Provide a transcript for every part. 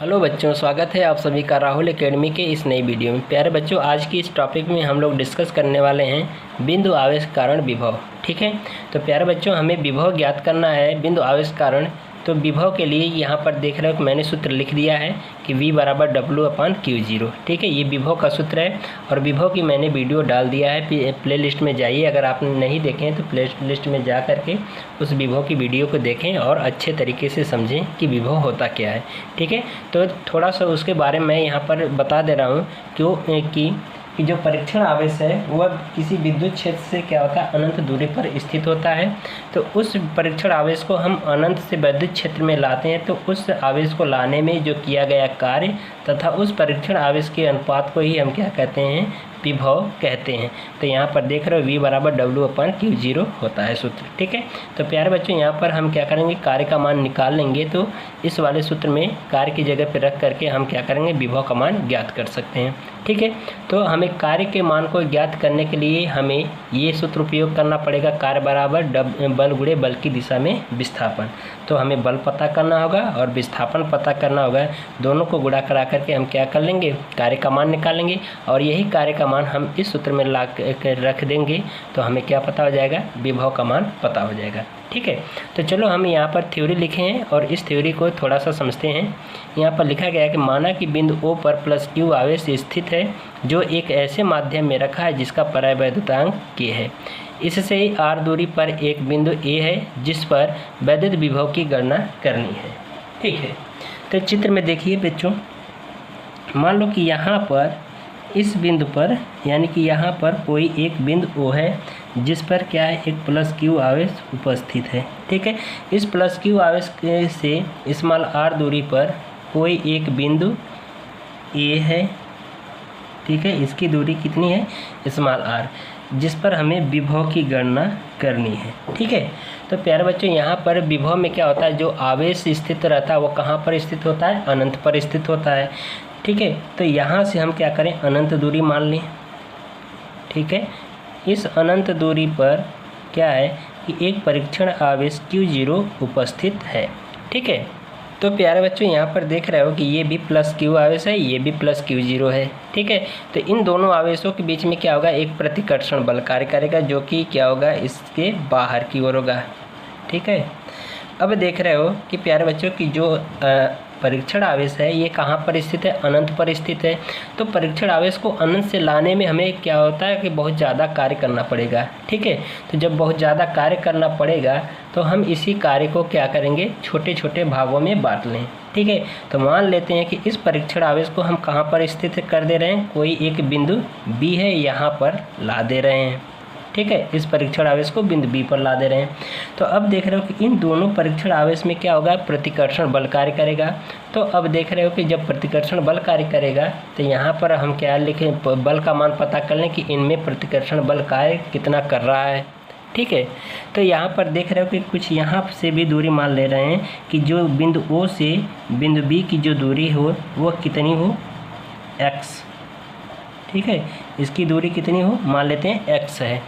Hello बच्चों, स्वागत है आप सभी का राहुल एकेडमी के इस नई वीडियो में। प्यारे बच्चों, आज की इस टॉपिक में हम लोग डिस्कस करने वाले हैं बिंदु आवेश कारण विभव। ठीक है, तो प्यारे बच्चों, हमें विभव ज्ञात करना है, बिंदु आवेश कारण। तो विभव के लिए यहाँ पर देख रहे हो कि मैंने सूत्र लिख दिया है कि V = W/Q0। ठीक है, ये विभव का सूत्र है और विभव की मैंने वीडियो डाल दिया है, प्ले लिस्ट में जाइए। अगर आपने नहीं देखे हैं तो प्ले लिस्ट में जा करके उस विभव की वीडियो को देखें और अच्छे तरीके से समझें कि विभव होता क्या है। ठीक है, तो थोड़ा सा उसके बारे में यहाँ पर बता दे रहा हूँ क्यों कि जो परीक्षण आवेश है वह किसी विद्युत क्षेत्र से क्या होता है, अनंत दूरी पर स्थित होता है। तो उस परीक्षण आवेश को हम अनंत से विद्युत क्षेत्र में लाते हैं, तो उस आवेश को लाने में जो किया गया कार्य तथा उस परीक्षण आवेश के अनुपात को ही हम क्या कहते हैं, विभव कहते हैं। तो यहाँ पर देख रहे हो V = W/Q0 होता है सूत्र। ठीक है, तो प्यारे बच्चों, यहाँ पर हम क्या करेंगे, कार्य का मान निकाल लेंगे। तो इस वाले सूत्र में कार्य की जगह पर रख करके हम क्या करेंगे, विभव का मान ज्ञात कर सकते हैं। ठीक है, तो हमें कार्य के मान को ज्ञात करने के लिए हमें ये सूत्र उपयोग करना पड़ेगा, कार्य बराबर बल गुणे बल की दिशा में विस्थापन। तो हमें बल पता करना होगा और विस्थापन पता करना होगा, दोनों को गुणा करा करके हम क्या कर लेंगे, कार्य का मान निकालेंगे और यही कार्य का मान हम इस सूत्र में ला कर रख देंगे तो हमें क्या पता हो जाएगा, विभव का मान पता हो जाएगा। ठीक है, तो चलो हम यहाँ पर थ्योरी लिखे हैं और इस थ्योरी को थोड़ा सा समझते हैं। यहाँ पर लिखा गया है कि माना कि बिंदु O पर +Q आवेश स्थित है जो एक ऐसे माध्यम में रखा है जिसका परावैद्युतांक K है। इससे R दूरी पर एक बिंदु A है जिस पर वैद्युत विभव की गणना करनी है। ठीक है, तो चित्र में देखिए बच्चों, मान लो कि यहाँ पर इस बिंदु पर, यानी कि यहाँ पर कोई एक बिंदु O है जिस पर क्या है, एक +Q आवेश उपस्थित है। ठीक है, इस +Q आवेश से r दूरी पर कोई एक बिंदु A है। ठीक है, इसकी दूरी कितनी है, r, जिस पर हमें विभव की गणना करनी है। ठीक है, तो प्यारे बच्चों, यहाँ पर विभव में क्या होता है, जो आवेश स्थित रहता है वो कहाँ पर स्थित होता है, अनंत पर स्थित होता है। ठीक है, तो यहाँ से हम क्या करें, अनंत दूरी मान लें। ठीक है, इस अनंत दूरी पर क्या है कि एक परीक्षण आवेश Q0 उपस्थित है। ठीक है, तो प्यारे बच्चों, यहाँ पर देख रहे हो कि ये भी +Q आवेश है, ये भी +Q0 है। ठीक है, तो इन दोनों आवेशों के बीच में क्या होगा, एक प्रतिकर्षण बल कार्य करेगा जो कि क्या होगा, इसके बाहर की ओर होगा। ठीक है, अब देख रहे हो कि प्यारे बच्चों की जो परीक्षण आवेश है ये कहाँ पर स्थित है, अनंत पर स्थित है। तो परीक्षण आवेश को अनंत से लाने में हमें क्या होता है कि बहुत ज़्यादा कार्य करना पड़ेगा। ठीक है, तो जब बहुत ज़्यादा कार्य करना पड़ेगा तो हम इसी कार्य को क्या करेंगे, छोटे छोटे भागों में बांट लें। ठीक है, तो मान लेते हैं कि इस परीक्षण आवेश को हम कहाँ पर स्थित कर दे रहे हैं, कोई एक बिंदु B है यहाँ पर ला दे रहे हैं। ठीक है, इस परीक्षण आवेश को बिंदु B पर ला दे रहे हैं। तो अब देख रहे हो कि इन दोनों परीक्षण आवेश में क्या होगा, प्रतिकर्षण बल कार्य करेगा। तो अब देख रहे हो कि जब प्रतिकर्षण बल कार्य करेगा तो यहाँ पर हम क्या लिखें, बल का मान पता कर लें कि इनमें प्रतिकर्षण बल कार्य कितना कर रहा है। ठीक है, तो यहाँ पर देख रहे हो कि कुछ यहाँ से भी दूरी मान ले रहे हैं कि जो बिंदु O से बिंदु B की जो दूरी हो वो कितनी हो, x। ठीक है, इसकी दूरी कितनी हो, मान लेते हैं x है।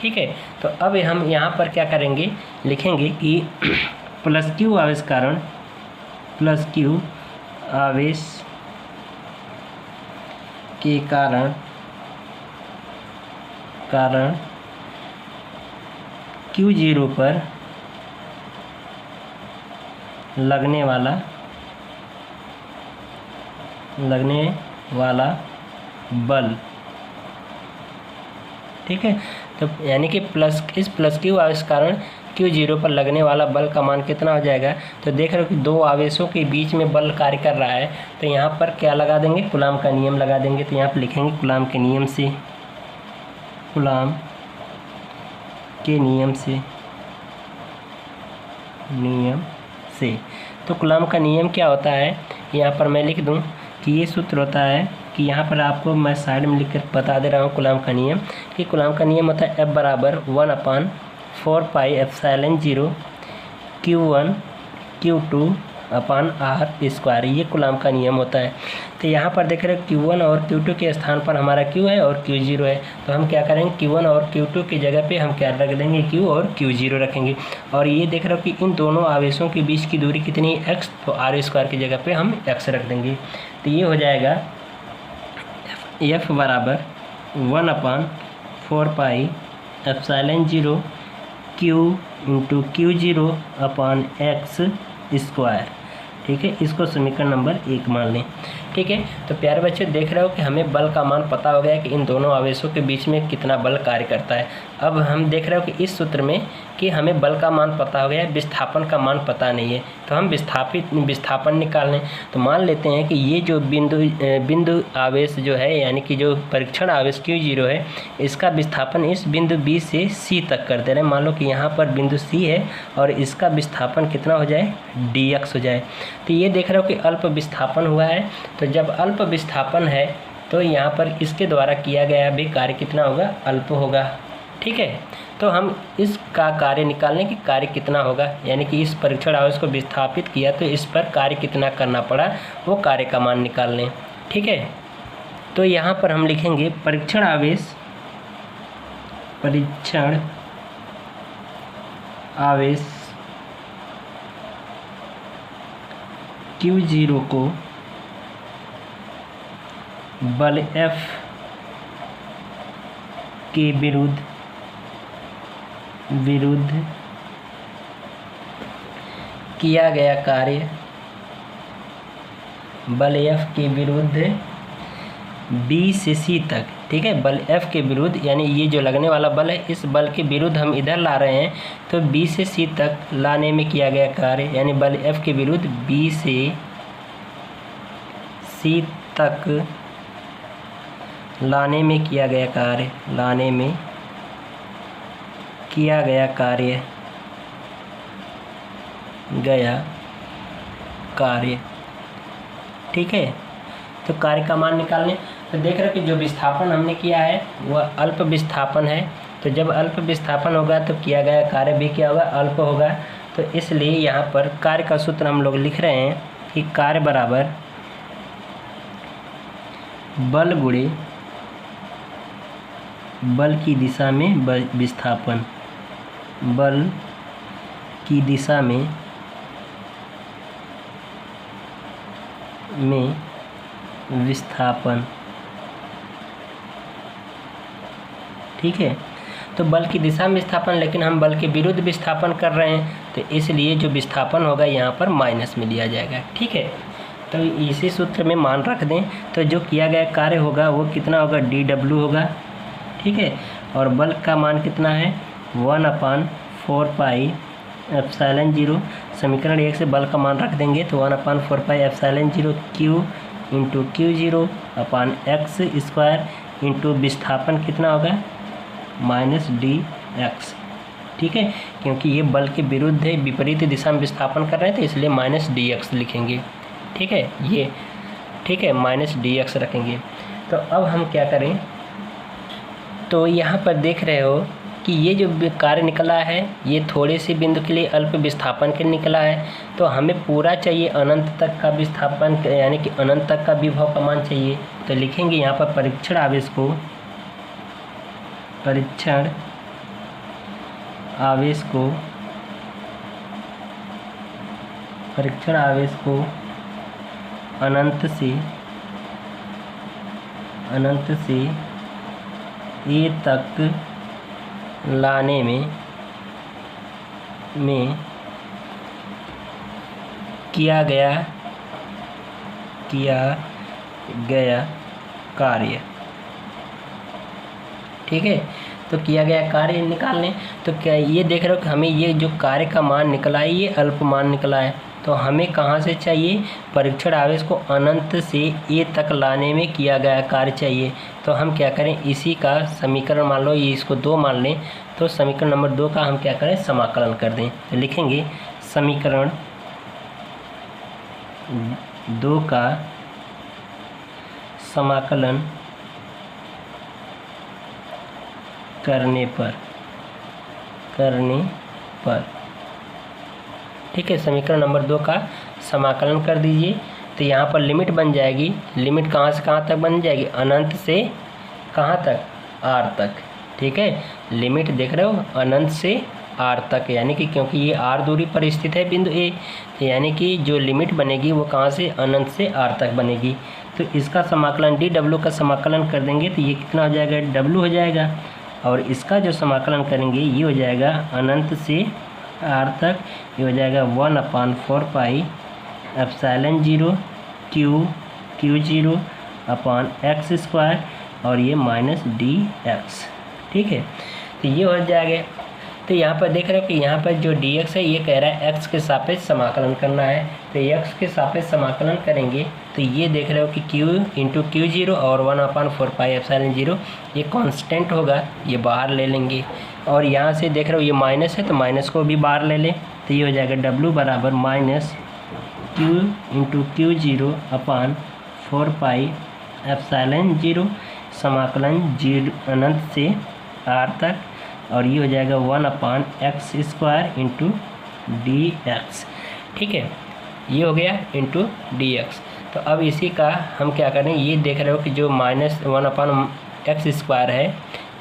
ठीक है, तो अब हम यहाँ पर क्या करेंगे, लिखेंगे कि +Q आवेश कारण, +Q आवेश के कारण Q0 पर लगने वाला बल। ठीक है, तो यानी कि इस +Q आवेश कारण Q0 पर लगने वाला बल का मान कितना हो जाएगा। तो देख रहे हो कि दो आवेशों के बीच में बल कार्य कर रहा है, तो यहाँ पर क्या लगा देंगे, कूलाम का नियम लगा देंगे। तो यहाँ पर लिखेंगे कूलाम के नियम से। तो कूलाम का नियम क्या होता है, यहाँ पर मैं लिख दूँ कि ये सूत्र होता है कि यहाँ पर आपको मैं साइड में लिख कर बता दे रहा हूँ कूलाम का नियम, कि कूलाम का नियम होता है F = 1/4πε0 Q1 Q2 upon R square, ये कूलम्ब का नियम होता है। तो यहाँ पर देख रहे हो Q1 और Q2 के स्थान पर हमारा Q है और Q0 है, तो हम क्या करेंगे Q1 और Q2 की जगह पे हम क्या रख देंगे, Q और Q0 रखेंगे। और ये देख रहे हो कि इन दोनों आवेशों के बीच की दूरी कितनी है, x, तो आर स्क्वायर की जगह पे हम x रख देंगे। तो ये हो जाएगा F बराबर 1/4 pi epsilon 0 Q into Q0 अपान x स्क्वायर। ठीक है, इसको समीकरण नंबर 1 मान लें। ठीक है, तो प्यारे बच्चे देख रहे हो कि हमें बल का मान पता हो गया है कि इन दोनों आवेशों के बीच में कितना बल कार्य करता है। अब हम देख रहे हो कि इस सूत्र में कि हमें बल का मान पता हो गया है, विस्थापन का मान पता नहीं है, तो हम विस्थापन निकाल लें। तो मान लेते हैं कि ये जो बिंदु आवेश जो है, यानी कि जो परीक्षण आवेश Q0 है, इसका विस्थापन इस बिंदु B से C तक कर दे रहे हैं। मान लो कि यहाँ पर बिंदु C है और इसका विस्थापन कितना हो जाए, dx हो जाए। तो ये देख रहे हो कि अल्प विस्थापन हुआ है, तो जब अल्प विस्थापन है तो यहाँ पर इसके द्वारा किया गया भी कार्य कितना होगा, अल्प होगा। ठीक है, तो हम इसका कार्य निकालने की कार्य कितना होगा, यानी कि इस परीक्षण आवेश को विस्थापित किया तो इस पर कार्य कितना करना पड़ा, वो कार्य का मान निकाल लें। ठीक है, तो यहाँ पर हम लिखेंगे परीक्षण आवेश Q0 को बल F के विरुद्ध किया गया कार्य, बल F के विरुद्ध B से C तक। ठीक है, बल F के विरुद्ध, यानी ये जो लगने वाला बल है, इस बल के विरुद्ध हम इधर ला रहे हैं, तो B से C तक लाने में किया गया कार्य, यानी बल F के विरुद्ध B से C तक लाने में किया गया कार्य। ठीक है, तो कार्य का मान निकालने, तो देख रहे हो कि जो विस्थापन हमने किया है वह अल्प विस्थापन है, तो जब अल्प विस्थापन होगा तो किया गया कार्य भी क्या होगा, अल्प होगा। तो इसलिए यहाँ पर कार्य का सूत्र हम लोग लिख रहे हैं कि कार्य बराबर बल गुणे बल की दिशा में विस्थापन, बल की दिशा में विस्थापन। ठीक है, तो बल की दिशा में विस्थापन, लेकिन हम बल के विरुद्ध विस्थापन कर रहे हैं, तो इसलिए जो विस्थापन होगा यहाँ पर माइनस में लिया जाएगा। ठीक है, तो इसी सूत्र में मान रख दें, तो जो किया गया कार्य होगा वो कितना होगा, dw होगा। ठीक है, और बल का मान कितना है, 1/4 पाई एप्सिलॉन 0। समीकरण 1 से बल का मान रख देंगे तो 1/4 pi epsilon 0 Q into Q0 अपान x स्क्वायर इंटू विस्थापन कितना होगा, -dx। ठीक है, क्योंकि ये बल के विरुद्ध है, विपरीत दिशा में विस्थापन कर रहे हैं, तो इसलिए -dx लिखेंगे। ठीक है, ये ठीक है, -dx रखेंगे। तो अब हम क्या करें, तो यहाँ पर देख रहे हो कि ये जो कार्य निकला है ये थोड़े से बिंदु के लिए अल्प विस्थापन के निकला है, तो हमें पूरा चाहिए अनंत तक का विस्थापन, यानी कि अनंत तक का विभव का मान चाहिए। तो लिखेंगे यहाँ पर परीक्षण आवेश को अनंत से A तक लाने में किया गया कार्य। ठीक है, तो किया गया कार्य निकाल लें। तो क्या ये देख रहे हो कि हमें ये जो कार्य का मान निकला है ये अल्प मान निकला है, तो हमें कहाँ से चाहिए, परीक्षण आवेश को अनंत से A तक लाने में किया गया कार्य चाहिए। तो हम क्या करें, इसी का समीकरण मान लो, ये इसको 2 मान लें, तो समीकरण नंबर 2 का हम क्या करें, समाकलन कर दें। तो लिखेंगे समीकरण 2 का समाकलन करने पर ठीक है, समीकरण नंबर 2 का समाकलन कर दीजिए। तो यहाँ पर लिमिट बन जाएगी, लिमिट कहाँ से कहाँ तक बन जाएगी, अनंत से कहाँ तक, आर तक। ठीक है, लिमिट देख रहे हो, अनंत से आर तक, यानी कि क्योंकि ये आर दूरी पर स्थित है बिंदु ए, तो यानी कि जो लिमिट बनेगी वो कहाँ से, अनंत से आर तक बनेगी। तो इसका समाकलन डी डब्ल्यू का समाकलन कर देंगे तो ये कितना हो जाएगा, डब्ल्यू हो जाएगा। और इसका जो समाकलन करेंगे ये हो जाएगा अनंत से आर तक, ये हो जाएगा 1/4 पाई एप्सिलॉन 0 Q0/x², और ये माइनस डी एक्स। ठीक है, तो ये हो जाएगा। तो यहाँ पर देख रहे हो कि यहाँ पर जो dx है ये कह रहा है x के सापेक्ष समाकलन करना है। तो x के सापेक्ष समाकलन करेंगे तो ये देख रहे हो कि q इंटू Q0 और 1/4 पाई एप्सिलॉन 0 ये कांस्टेंट होगा, ये बाहर ले लेंगे। और यहाँ से देख रहे हो ये माइनस है तो माइनस को भी बाहर ले लें, तो ये हो जाएगा W बराबर minus q into Q0/4 pi epsilon 0 समाकलन 0 अनंत से r तक, और ये हो जाएगा 1/x² इंटू डी एक्स। ठीक है, ये हो गया इंटू डी एक्स। तो अब इसी का हम क्या करें, ये देख रहे हो कि जो माइनस 1/x² है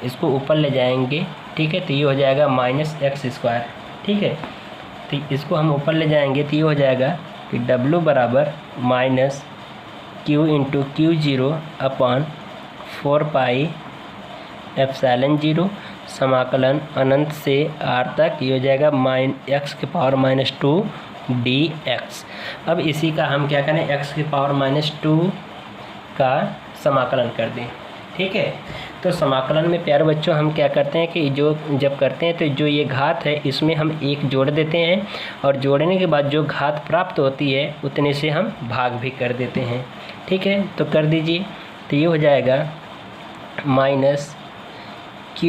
इसको ऊपर ले जाएंगे। ठीक है, तो ये हो जाएगा -x²। ठीक है, तो इसको हम ऊपर ले जाएंगे तो ये हो जाएगा कि W बराबर minus q into Q0/4 pi epsilon 0 समाकलन अनंत से r तक, ये हो जाएगा x⁻² dx। अब इसी का हम क्या करें, x⁻² का समाकलन कर दें। ठीक है, तो समाकलन में प्यारे बच्चों हम क्या करते हैं कि जो जब करते हैं तो जो ये घात है इसमें हम 1 जोड़ देते हैं, और जोड़ने के बाद जो घात प्राप्त होती है उतने से हम भाग भी कर देते हैं। ठीक है, तो कर दीजिए। तो ये हो जाएगा minus q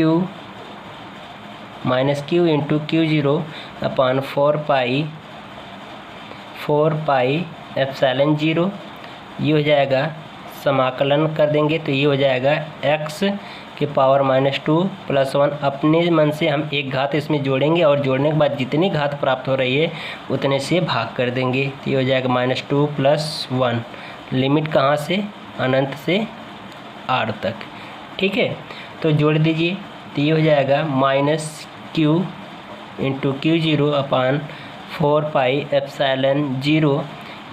into Q0/4 pi epsilon 0, ये हो जाएगा समाकलन कर देंगे तो ये हो जाएगा x⁻² + 1। अपने मन से हम एक घात इसमें जोड़ेंगे और जोड़ने के बाद जितनी घात प्राप्त हो रही है उतने से भाग कर देंगे, तो ये हो जाएगा -2 + 1। लिमिट कहाँ से, अनंत से r तक। ठीक है, तो जोड़ दीजिए तो ये हो जाएगा -q into Q0/4 pi epsilon 0,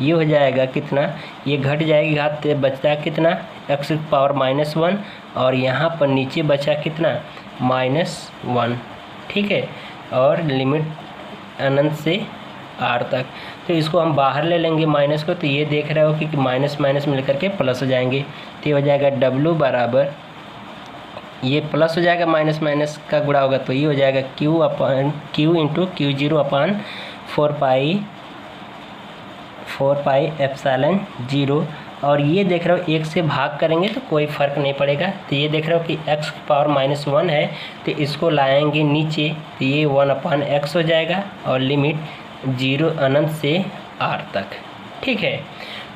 ये हो जाएगा कितना, ये घट जाएगी घात, बचता कितना x⁻1, और यहाँ पर नीचे बचा कितना -1। ठीक है, और लिमिट अनंत से r तक। तो इसको हम बाहर ले लेंगे माइनस को, तो ये देख रहे हो कि माइनस माइनस मिल करके प्लस हो जाएंगे। तो ये हो जाएगा W बराबर, ये प्लस हो जाएगा, माइनस माइनस का गुणा होगा तो ये हो जाएगा q into Q0/4 pi epsilon 0। और ये देख रहे हो 1 से भाग करेंगे तो कोई फ़र्क नहीं पड़ेगा। तो ये देख रहे हो कि x⁻1 है तो इसको लाएंगे नीचे, तो ये 1/x हो जाएगा, और लिमिट 0 अनंत से r तक। ठीक है,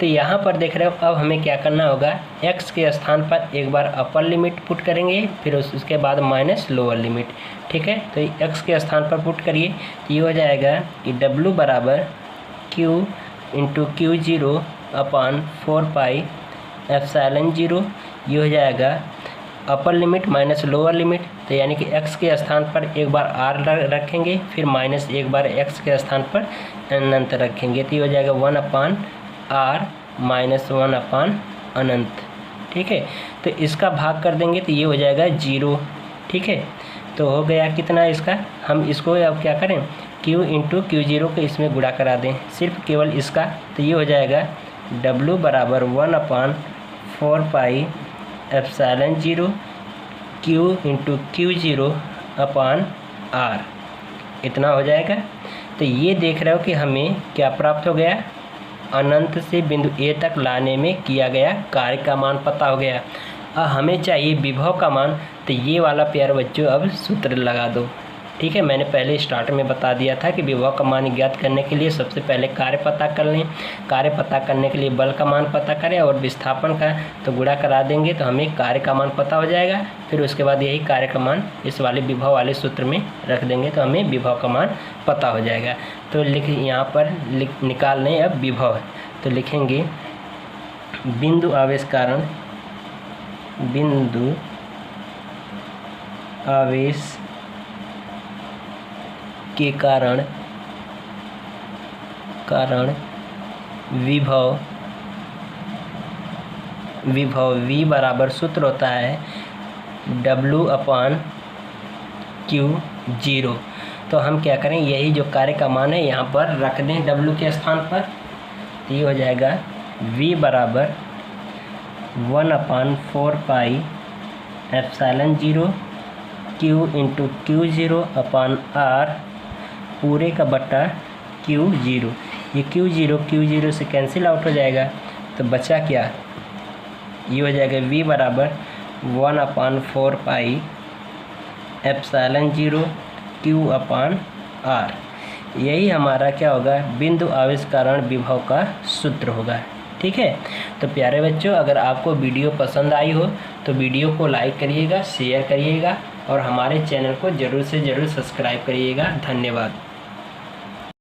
तो यहाँ पर देख रहे हो अब हमें क्या करना होगा, x के स्थान पर एक बार अपर लिमिट पुट करेंगे, फिर उसके बाद माइनस लोअर लिमिट। ठीक है, तो x के स्थान पर पुट करिए तो ये हो जाएगा कि W बराबर q into Q0/4 pi epsilon 0, ये हो जाएगा upper limit minus lower limit. तो यानी कि x के स्थान पर एक बार r रखेंगे, फिर माइनस एक बार x के स्थान पर अनंत रखेंगे, तो ये हो जाएगा 1/r माइनस 1/अनंत। ठीक है, तो इसका भाग कर देंगे तो ये हो जाएगा 0। ठीक है, तो हो गया कितना इसका, हम इसको अब क्या करें, q इंटू Q0 को इसमें गुणा करा दें, सिर्फ केवल इसका। तो ये हो जाएगा W बराबर 1/4 pi epsilon 0 q into Q0/r, इतना हो जाएगा। तो ये देख रहे हो कि हमें क्या प्राप्त हो गया, अनंत से बिंदु A तक लाने में किया गया कार्य का मान पता हो गया। अब हमें चाहिए विभव का मान, तो ये वाला प्यारे बच्चों अब सूत्र लगा दो। ठीक है, मैंने पहले स्टार्ट में बता दिया था कि विभव का मान ज्ञात करने के लिए सबसे पहले कार्य पता कर लें। कार्य पता करने के लिए बल का मान पता करें और विस्थापन का तो गुणा करा देंगे तो हमें कार्य का मान पता हो जाएगा। फिर उसके बाद यही कार्य का मान इस वाले विभव वाले सूत्र में रख देंगे तो हमें विभव का मान पता हो जाएगा। तो यहाँ पर निकाल लें अब विभव। तो लिखेंगे बिंदु आवेश कारण, बिंदु आवेश के कारण विभव V बराबर सूत्र होता है W/Q0। तो हम क्या करें, यही जो कार्य का मान है यहाँ पर रख दें W के स्थान पर। तो ये हो जाएगा V बराबर 1/4 pi epsilon 0 Q into Q0/R पूरे का बटा Q0। ये Q0 से कैंसिल आउट हो जाएगा तो बचा क्या, ये हो जाएगा V बराबर 1/4 पाई एप्सिलॉन 0 Q/R। यही हमारा क्या होगा, बिंदु आवेश कारण विभव का सूत्र होगा। ठीक है, तो प्यारे बच्चों, अगर आपको वीडियो पसंद आई हो तो वीडियो को लाइक करिएगा, शेयर करिएगा और हमारे चैनल को ज़रूर से ज़रूर सब्सक्राइब करिएगा। धन्यवाद।